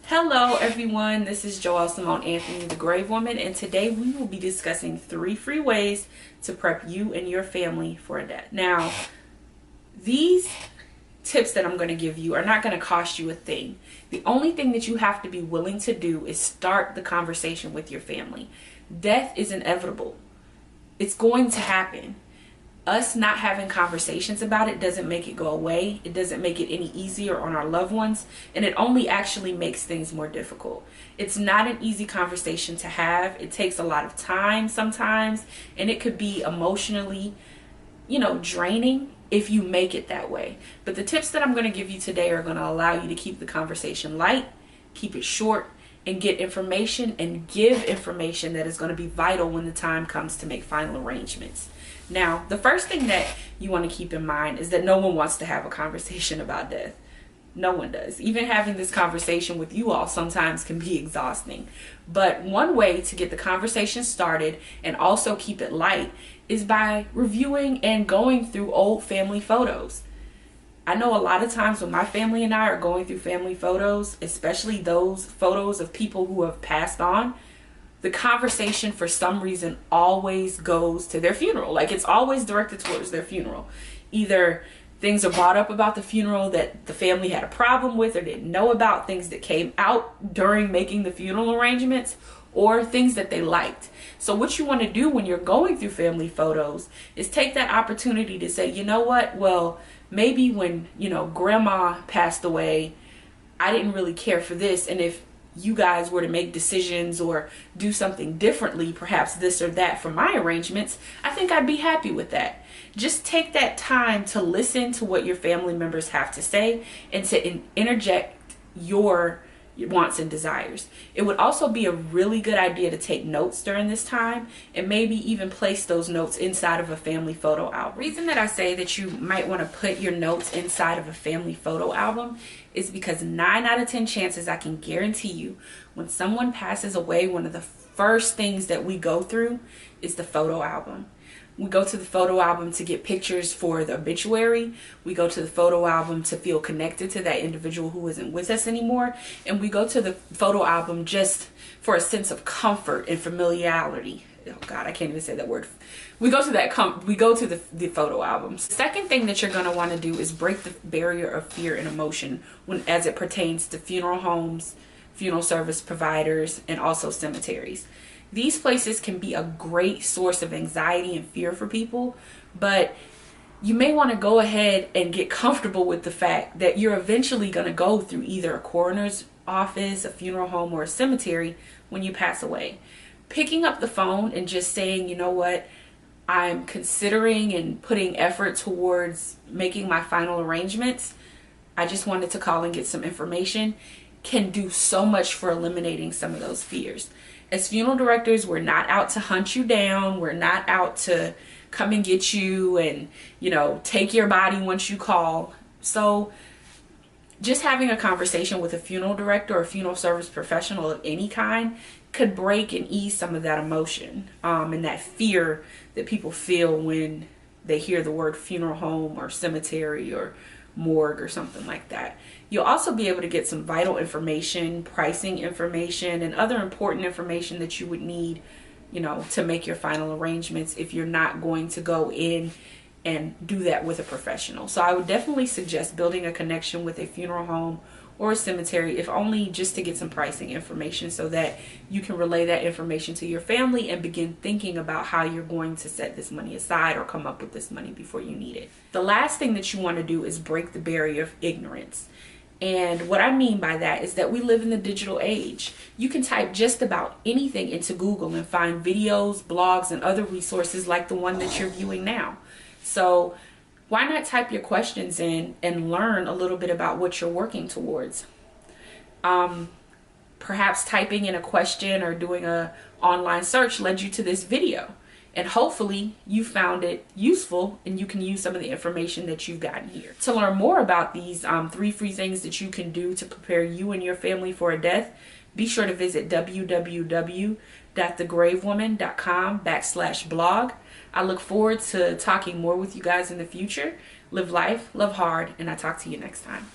Hello everyone, this is Joelle Simone Anthony, the Grave Woman, and today we will be discussing 3 free ways to prep you and your family for a death. Now, these tips that I'm going to give you are not going to cost you a thing. The only thing that you have to be willing to do is start the conversation with your family. Death is inevitable. It's going to happen. Us not having conversations about it doesn't make it go away. It doesn't make it any easier on our loved ones, and it only actually makes things more difficult. It's not an easy conversation to have. It takes a lot of time sometimes, and it could be emotionally, draining if you make it that way. But the tips that I'm going to give you today are going to allow you to keep the conversation light, keep it short, and get information and give information that is going to be vital when the time comes to make final arrangements. Now, the first thing that you want to keep in mind is that no one wants to have a conversation about death. No one does. Even having this conversation with you all sometimes can be exhausting. But one way to get the conversation started and also keep it light is by reviewing and going through old family photos. I know a lot of times when my family and I are going through family photos, especially those photos of people who have passed on, the conversation for some reason always goes to their funeral. Like, it's always directed towards their funeral. Either things are brought up about the funeral that the family had a problem with or didn't know about, things that came out during making the funeral arrangements, or things that they liked. So what you want to do when you're going through family photos is take that opportunity to say, you know what, well, maybe when, grandma passed away, I didn't really care for this. And if you guys were to make decisions or do something differently, perhaps this or that for my arrangements, I think I'd be happy with that. Just take that time to listen to what your family members have to say and to interject your wants and desires. It would also be a really good idea to take notes during this time and maybe even place those notes inside of a family photo album. The reason that I say that you might want to put your notes inside of a family photo album is because 9 out of 10 chances, I can guarantee you, when someone passes away, one of the first things that we go through is the photo album. We go to the photo album to get pictures for the obituary. We go to the photo album to feel connected to that individual who isn't with us anymore. And we go to the photo album just for a sense of comfort and familiarity. Oh God, I can't even say that word. We go to the photo albums. The second thing that you're going to want to do is break the barrier of fear and emotion as it pertains to funeral homes, funeral service providers, and also cemeteries. These places can be a great source of anxiety and fear for people, but you may want to go ahead and get comfortable with the fact that you're eventually going to go through either a coroner's office, a funeral home, or a cemetery when you pass away. Picking up the phone and just saying, you know what, I'm considering and putting effort towards making my final arrangements. I just wanted to call and get some information, can do so much for eliminating some of those fears. As funeral directors, we're not out to hunt you down. We're not out to come and get you and, take your body once you call. So just having a conversation with a funeral director or a funeral service professional of any kind could break and ease some of that emotion and that fear that people feel when they hear the word funeral home or cemetery or morgue or something like that. You'll also be able to get some vital information, pricing information, and other important information that you would need, to make your final arrangements if you're not going to go in and do that with a professional. So I would definitely suggest building a connection with a funeral home or a cemetery, if only just to get some pricing information so that you can relay that information to your family and begin thinking about how you're going to set this money aside or come up with this money before you need it. The last thing that you want to do is break the barrier of ignorance. And what I mean by that is that we live in the digital age. You can type just about anything into Google and find videos, blogs, and other resources like the one that you're viewing now. So why not type your questions in and learn a little bit about what you're working towards? Perhaps typing in a question or doing an online search led you to this video. And hopefully you found it useful and you can use some of the information that you've gotten here. To learn more about these 3 free things that you can do to prepare you and your family for a death, be sure to visit www.thegravewoman.com/blog. I look forward to talking more with you guys in the future. Live life, love hard, and I'll talk to you next time.